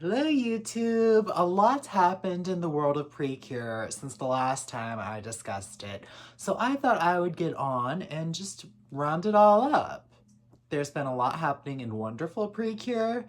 Hello YouTube! A lot's happened in the world of Precure since the last time I discussed it, so I thought I would get on and just round it all up. There's been a lot happening in wonderful Precure,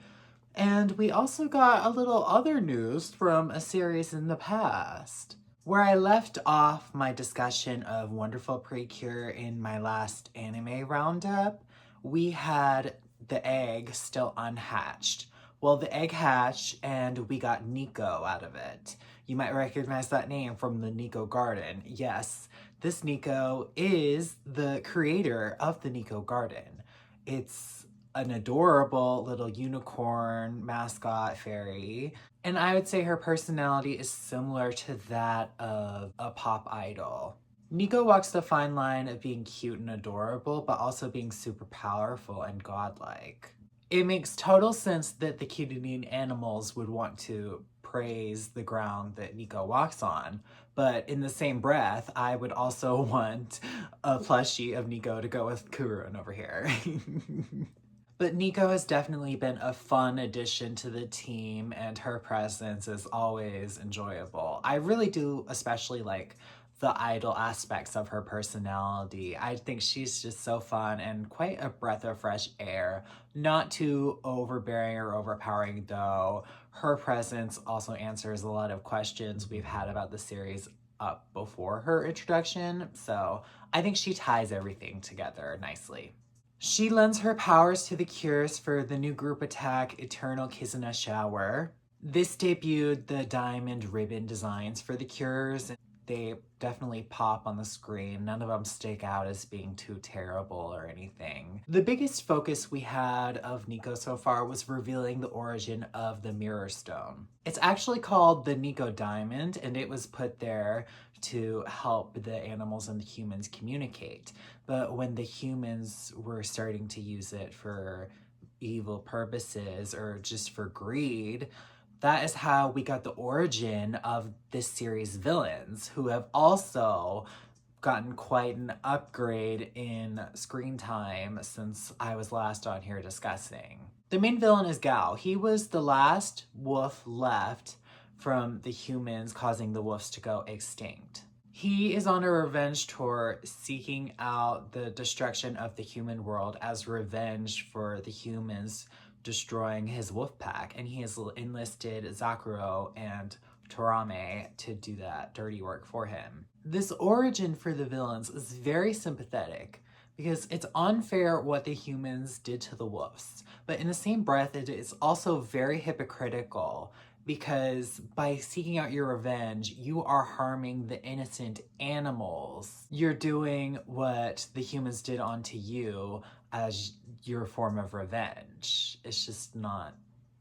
and we also got a little other news from a series in the past. Where I left off my discussion of wonderful Precure in my last anime roundup, we had the egg still unhatched. Well, the egg hatched and we got Nico out of it. You might recognize that name from the Nico Garden. Yes, this Nico is the creator of the Nico Garden. It's an adorable little unicorn mascot fairy, and I would say her personality is similar to that of a pop idol. Nico walks the fine line of being cute and adorable, but also being super powerful and godlike. It makes total sense that the cute-eating animals would want to praise the ground that Nico walks on, but in the same breath, I would also want a plushie of Nico to go with Kurun over here. But Nico has definitely been a fun addition to the team, and her presence is always enjoyable. I really do especially like the idol aspects of her personality. I think she's just so fun and quite a breath of fresh air. Not too overbearing or overpowering though. Her presence also answers a lot of questions we've had about the series up before her introduction, so I think she ties everything together nicely. She lends her powers to the Cures for the new group attack Eternal Kizuna Shower. This debuted the diamond ribbon designs for the Cures. They definitely pop on the screen. None of them stick out as being too terrible or anything. The biggest focus we had of Nico so far was revealing the origin of the Mirror Stone. It's actually called the Nico Diamond, and it was put there to help the animals and the humans communicate. But when the humans were starting to use it for evil purposes or just for greed, that is how we got the origin of this series' villains, who have also gotten quite an upgrade in screen time since I was last on here discussing. The main villain is Gao. He was the last wolf left from the humans, causing the wolves to go extinct. He is on a revenge tour seeking out the destruction of the human world as revenge for the humans destroying his wolf pack, and he has enlisted Zakuro and Torame to do that dirty work for him. This origin for the villains is very sympathetic because it's unfair what the humans did to the wolves, but in the same breath it is also very hypocritical because by seeking out your revenge, you are harming the innocent animals. You're doing what the humans did onto you as your form of revenge. It's just not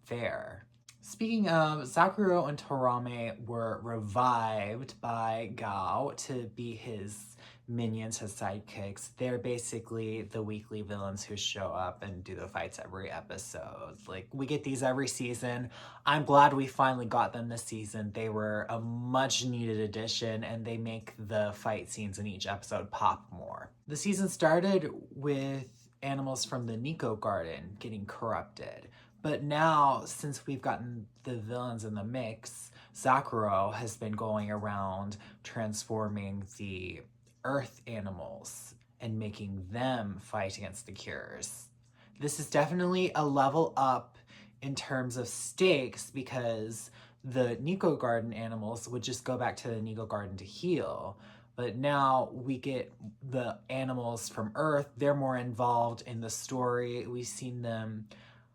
fair. Speaking of, Zakuro and Torame were revived by Gao to be his minions, his sidekicks. They're basically the weekly villains who show up and do the fights every episode. Like, we get these every season. I'm glad we finally got them this season. They were a much needed addition, and they make the fight scenes in each episode pop more. The season started with animals from the Nico Garden getting corrupted. But now, since we've gotten the villains in the mix, Zakuro has been going around transforming the earth animals and making them fight against the Cures. This is definitely a level up in terms of stakes because the Nico Garden animals would just go back to the Nico Garden to heal. But now we get the animals from Earth. They're more involved in the story. We've seen them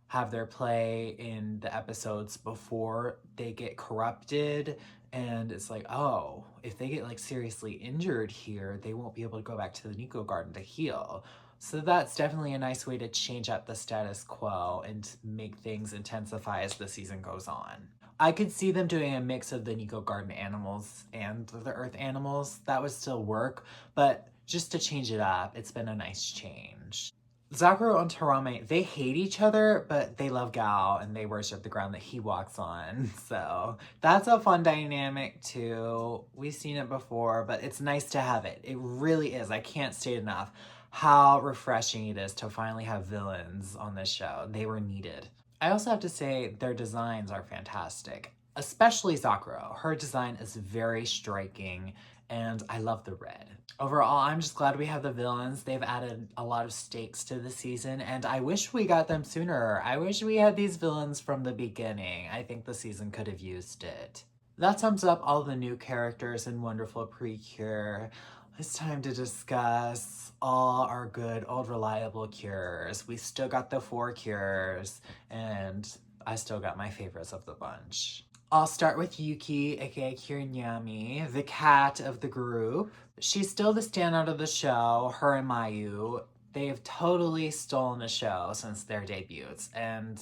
have their play in the episodes before they get corrupted. And it's like, oh, if they get like seriously injured here, they won't be able to go back to the Nico Garden to heal. So that's definitely a nice way to change up the status quo and make things intensify as the season goes on. I could see them doing a mix of the Nico Garden animals and the Earth animals. That would still work, but just to change it up, it's been a nice change. Zakuro and Torame, they hate each other, but they love Gao and they worship the ground that he walks on. So that's a fun dynamic too. We've seen it before, but it's nice to have it. It really is. I can't state enough how refreshing it is to finally have villains on this show. They were needed. I also have to say their designs are fantastic, especially Sakura. Her design is very striking and I love the red. Overall, I'm just glad we have the villains. They've added a lot of stakes to the season and I wish we got them sooner. I wish we had these villains from the beginning. I think the season could have used it. That sums up all the new characters in Wonderful Precure. It's time to discuss all our good old reliable cures. We still got the 4 cures, and I still got my favorites of the bunch. I'll start with Yuki, aka Kiryami, the cat of the group. She's still the standout of the show, her and Mayu. They've totally stolen the show since their debuts, and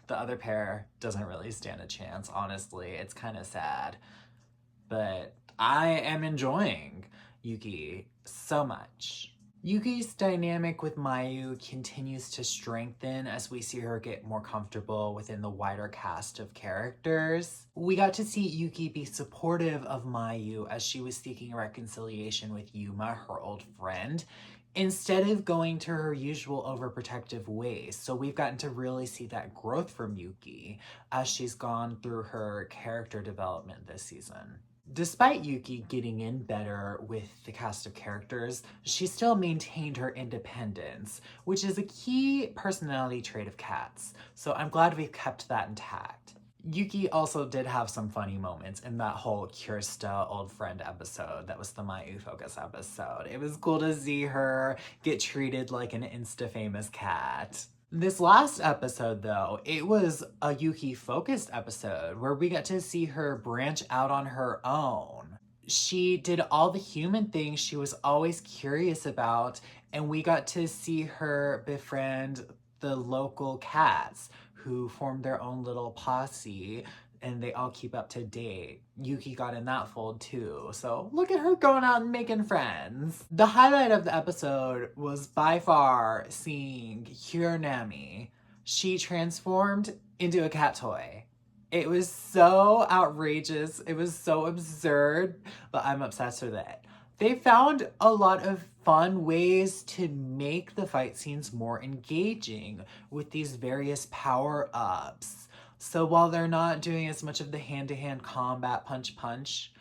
the other pair doesn't really stand a chance, honestly. It's kind of sad. But I am enjoying Yuki so much. Yuki's dynamic with Mayu continues to strengthen as we see her get more comfortable within the wider cast of characters. We got to see Yuki be supportive of Mayu as she was seeking reconciliation with Yuma, her old friend, instead of going to her usual overprotective ways. So we've gotten to really see that growth from Yuki as she's gone through her character development this season. Despite Yuki getting in better with the cast of characters, she still maintained her independence, which is a key personality trait of cats, so I'm glad we've kept that intact. Yuki also did have some funny moments in that whole Kirsta old friend episode that was the Mayu focus episode. It was cool to see her get treated like an insta-famous cat. This last episode, though, it was a Yuki-focused episode where we got to see her branch out on her own. She did all the human things she was always curious about, and we got to see her befriend the local cats who formed their own little posse, and they all keep up to date. Yuki got in that fold too, so look at her going out and making friends. The highlight of the episode was by far seeing Hironami. She transformed into a cat toy. It was so outrageous, it was so absurd, but I'm obsessed with it. They found a lot of fun ways to make the fight scenes more engaging with these various power-ups. So while they're not doing as much of the hand-to-hand combat punch,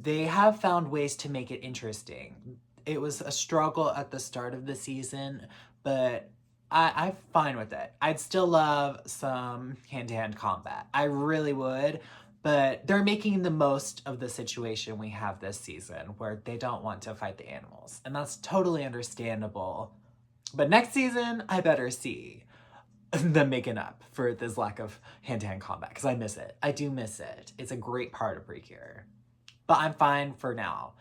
they have found ways to make it interesting. It was a struggle at the start of the season, but I'm fine with it. I'd still love some hand-to-hand combat. I really would, but they're making the most of the situation we have this season where they don't want to fight the animals, and that's totally understandable. But next season, I better see them making up for this lack of hand-to-hand combat, because I miss it. I do miss it. It's a great part of Precure. But I'm fine for now.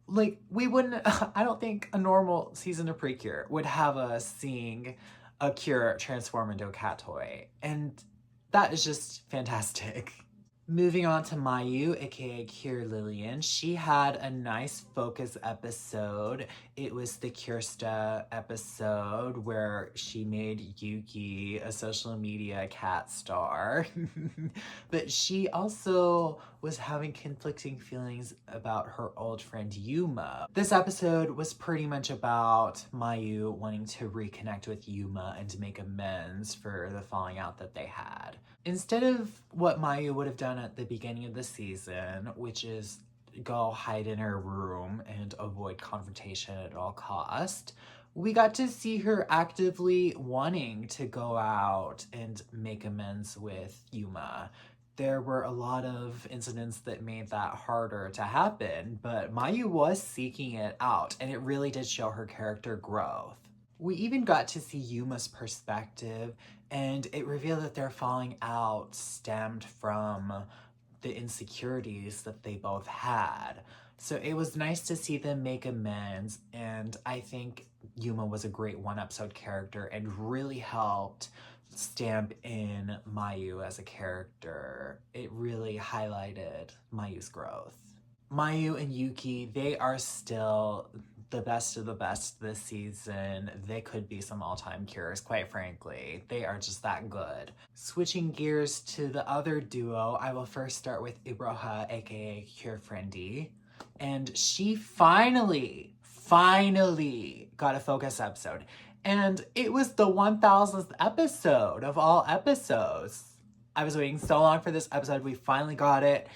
Like, we wouldn't, I don't think a normal season of Precure would have us seeing a cure transform into a cat toy. And that is just fantastic. Moving on to Mayu, aka Cure Lillian, she had a nice focus episode. It was the Kirsta episode where she made Yuki a social media cat star. But she also was having conflicting feelings about her old friend Yuma. This episode was pretty much about Mayu wanting to reconnect with Yuma and to make amends for the falling out that they had. Instead of what Mayu would have done at the beginning of the season, which is go hide in her room and avoid confrontation at all cost, we got to see her actively wanting to go out and make amends with Yuma. There were a lot of incidents that made that harder to happen, but Mayu was seeking it out, and it really did show her character growth. We even got to see Yuma's perspective, and it revealed that their falling out stemmed from the insecurities that they both had. So it was nice to see them make amends, and I think Yuma was a great one-episode character and really helped stamp in Mayu as a character. It really highlighted Mayu's growth. Mayu and Yuki, they are still the best of the best this season. They could be some all-time cures, quite frankly. They are just that good. Switching gears to the other duo, I will first start with Iroha, aka Cure Friendy. And she finally got a focus episode. And it was the 1000th episode of all episodes. I was waiting so long for this episode. We finally got it.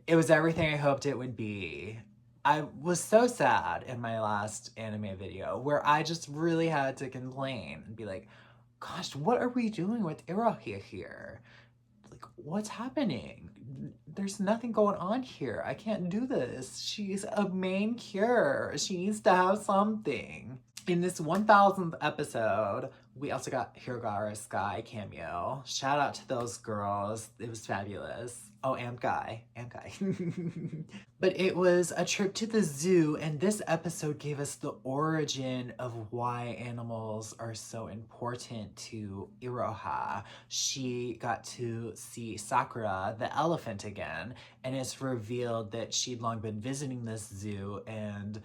It was everything I hoped it would be. I was so sad in my last anime video where I just really had to complain and be like, gosh, what are we doing with Iroha here? Like, what's happening? There's nothing going on here. I can't do this. She's a main cure. She needs to have something. In this 1000th episode, we also got Hirogara Sky cameo. Shout out to those girls. It was fabulous. Oh, and Guy. And Guy. But it was a trip to the zoo, and this episode gave us the origin of why animals are so important to Iroha. She got to see Sakura, the elephant, again, and it's revealed that she'd long been visiting this zoo, and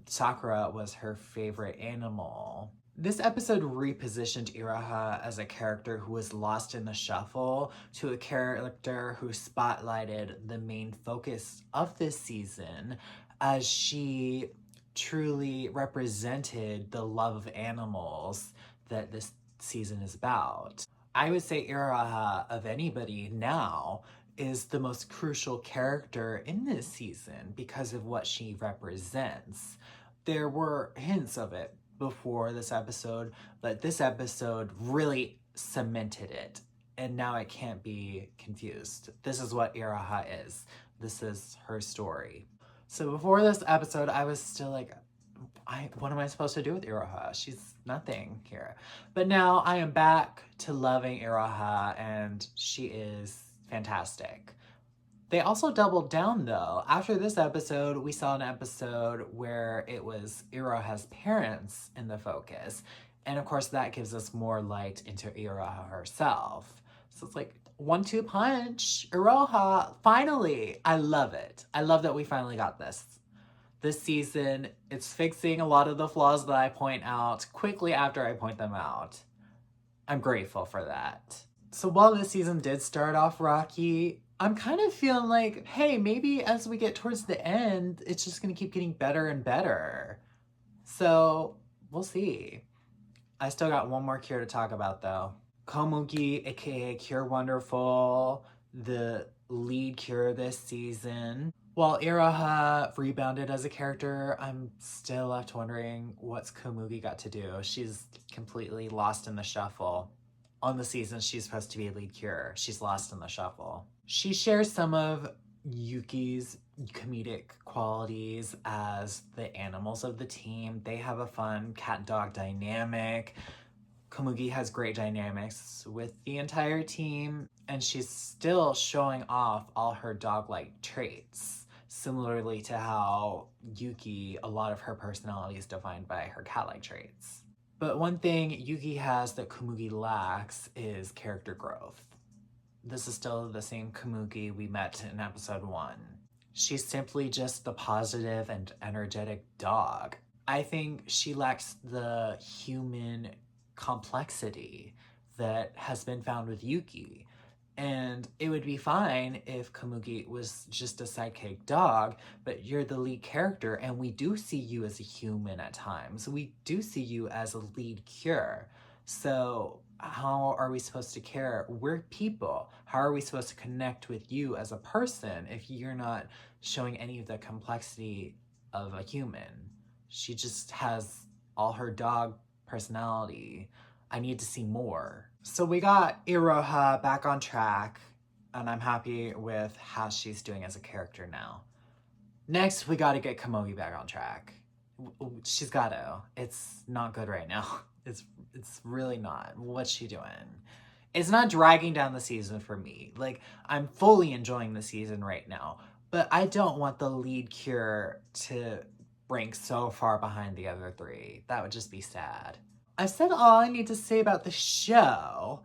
Sakura was her favorite animal. This episode repositioned Iroha as a character who was lost in the shuffle to a character who spotlighted the main focus of this season, as she truly represented the love of animals that this season is about. I would say Iroha, of anybody now, is the most crucial character in this season because of what she represents. There were hints of it before this episode, but this episode really cemented it, and now it can't be confused. This is what Iroha is. This is her story. So before this episode, I was still like, what am I supposed to do with Iroha? She's nothing here. But now I am back to loving Iroha, and she is fantastic. They also doubled down, though. After this episode, we saw an episode where it was Iroha's parents in the focus. And of course, that gives us more light into Iroha herself. So it's like 1-2 punch. Iroha, finally. I love it. I love that we finally got this. This season, it's fixing a lot of the flaws that I point out quickly after I point them out. I'm grateful for that. So while this season did start off rocky, I'm kind of feeling like, hey, maybe as we get towards the end, it's just going to keep getting better and better. So we'll see. I still got one more cure to talk about, though. Komugi, aka Cure Wonderful, the lead cure this season. While Iroha rebounded as a character, I'm still left wondering what's Komugi got to do. She's completely lost in the shuffle. On the season, she's supposed to be a lead cure. She's lost in the shuffle. She shares some of Yuki's comedic qualities as the animals of the team. They have a fun cat-dog dynamic. Komugi has great dynamics with the entire team, and she's still showing off all her dog-like traits, similarly to how Yuki, a lot of her personality is defined by her cat-like traits. But one thing Yuki has that Komugi lacks is character growth. This is still the same Komugi we met in episode 1. She's simply just the positive and energetic dog. I think she lacks the human complexity that has been found with Yuki. And it would be fine if Komugi was just a sidekick dog, but you're the lead character, and we do see you as a human at times. We do see you as a lead cure. So how are we supposed to care? We're people. How are we supposed to connect with you as a person if you're not showing any of the complexity of a human? She just has all her dog personality. I need to see more. So we got Iroha back on track, and I'm happy with how she's doing as a character now. Next, we gotta get Komugi back on track. She's gotta. It's not good right now. It's really not. What's she doing? It's not dragging down the season for me. Like, I'm fully enjoying the season right now, but I don't want the lead cure to rank so far behind the other three. That would just be sad. I've said all I need to say about the show,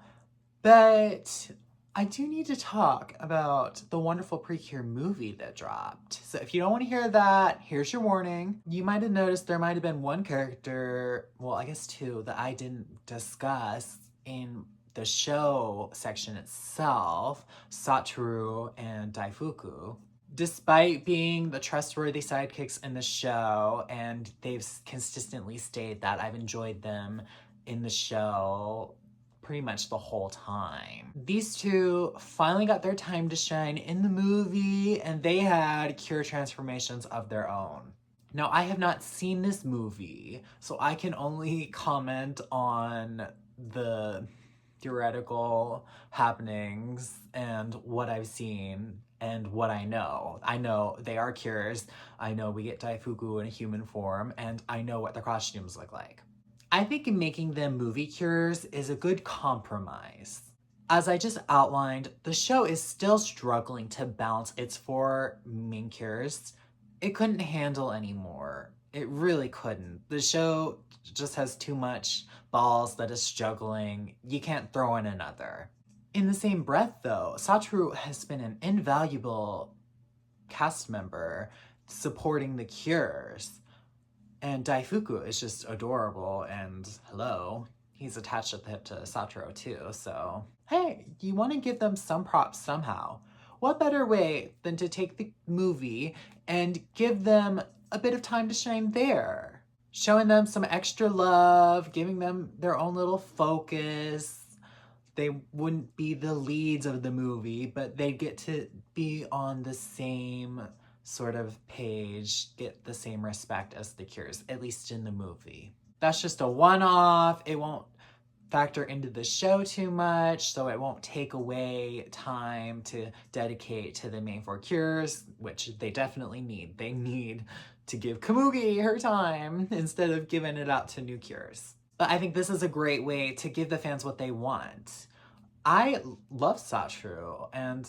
but I do need to talk about the wonderful Precure movie that dropped. So if you don't want to hear that, here's your warning. You might have noticed there might have been one character, well, I guess two, that I didn't discuss in the show section itself, Satoru and Daifuku. Despite being the trustworthy sidekicks in the show, and they've consistently stated that I've enjoyed them in the show pretty much the whole time. These two finally got their time to shine in the movie, and they had Cure transformations of their own. Now, I have not seen this movie, so I can only comment on the theoretical happenings and what I've seen and what I know. I know they are cures. I know we get Daifuku in a human form, and I know what their costumes look like. I think making them movie cures is a good compromise. As I just outlined, the show is still struggling to balance its four main cures. It couldn't handle anymore. It really couldn't. The show just has too much balls that is juggling. You can't throw in another. In the same breath, though, Satoru has been an invaluable cast member supporting the cures. And Daifuku is just adorable, and hello, he's attached at the hip to Satoru too, so hey, you want to give them some props somehow. What better way than to take the movie and give them a bit of time to shine there? Showing them some extra love, giving them their own little focus. They wouldn't be the leads of the movie, but they get to be on the same sort of page, get the same respect as the cures, at least in the movie. That's just a one-off. It won't factor into the show too much, so it won't take away time to dedicate to the main four cures, which they definitely need. They need to give Komugi her time instead of giving it out to new cures. But I think this is a great way to give the fans what they want. I love Satoru, and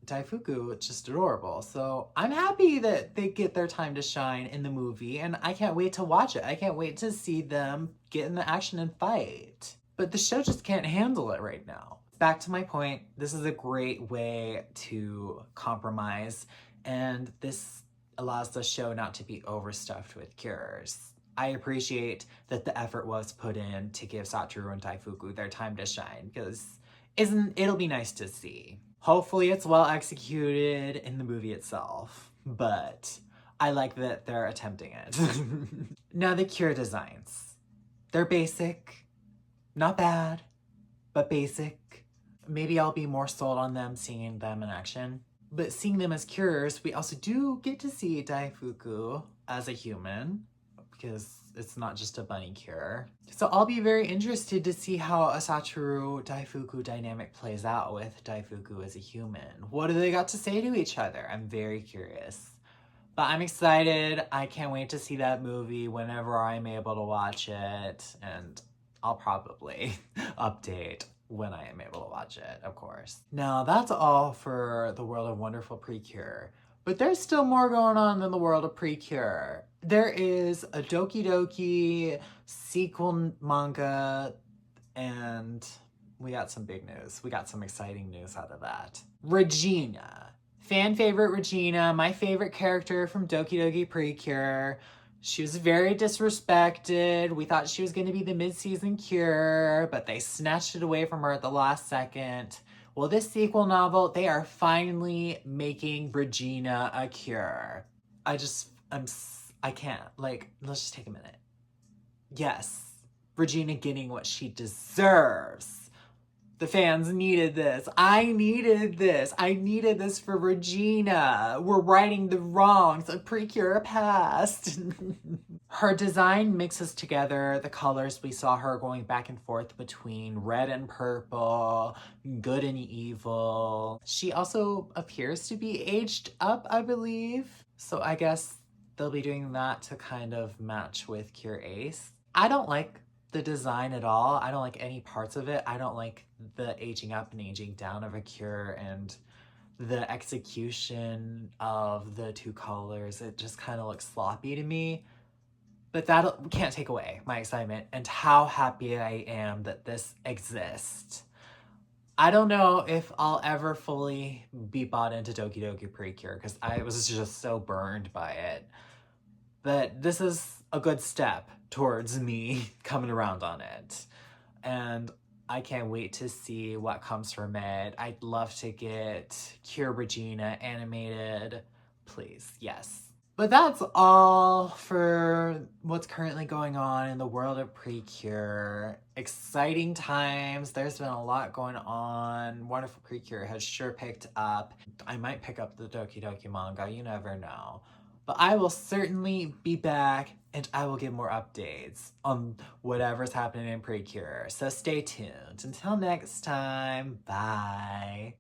Daifuku, just adorable. So I'm happy that they get their time to shine in the movie, and I can't wait to watch it. I can't wait to see them get in the action and fight. But the show just can't handle it right now. Back to my point, this is a great way to compromise, and this allows the show not to be overstuffed with cures. I appreciate that the effort was put in to give Satoru and Daifuku their time to shine, because it'll be nice to see. Hopefully it's well executed in the movie itself, but I like that they're attempting it. Now the cure designs. They're basic, not bad, but basic. Maybe I'll be more sold on them seeing them in action. But seeing them as cures, we also do get to see Daifuku as a human, because it's not just a bunny cure. So I'll be very interested to see how a Satoru-Daifuku dynamic plays out with Daifuku as a human. What do they got to say to each other? I'm very curious. But I'm excited. I can't wait to see that movie whenever I'm able to watch it. And I'll probably update when I am able to watch it, of course. Now, that's all for the World of Wonderful Precure. But there's still more going on in the world of Precure. There is a Doki Doki sequel manga, and we got some big news. We got some exciting news out of that. Regina. Fan favorite Regina, my favorite character from Doki Doki Precure. She was very disrespected. We thought she was going to be the mid-season cure, but they snatched it away from her at the last second. Well, this sequel novel, they are finally making Regina a cure. I can't. Like, let's just take a minute. Yes, Regina getting what she deserves. The fans needed this. I needed this. I needed this for Regina. We're righting the wrongs of Precure past. Her design mixes together the colors we saw her going back and forth between red and purple, good and evil. She also appears to be aged up, I believe. So I guess they'll be doing that to kind of match with Cure Ace. I don't like the design at all. I don't like any parts of it. I don't like the aging up and aging down of a cure, and the execution of the two colors. It just kind of looks sloppy to me. But that can't take away my excitement and how happy I am that this exists. I don't know if I'll ever fully be bought into Doki Doki Precure because I was just so burned by it. But this is a good step towards me coming around on it. And I can't wait to see what comes from it. I'd love to get Cure Regina animated. Please, yes. But that's all for what's currently going on in the world of Precure. Exciting times. There's been a lot going on. Wonderful Precure has sure picked up. I might pick up the Doki Doki manga. You never know. But I will certainly be back and I will give more updates on whatever's happening in Precure. So stay tuned. Until next time, bye.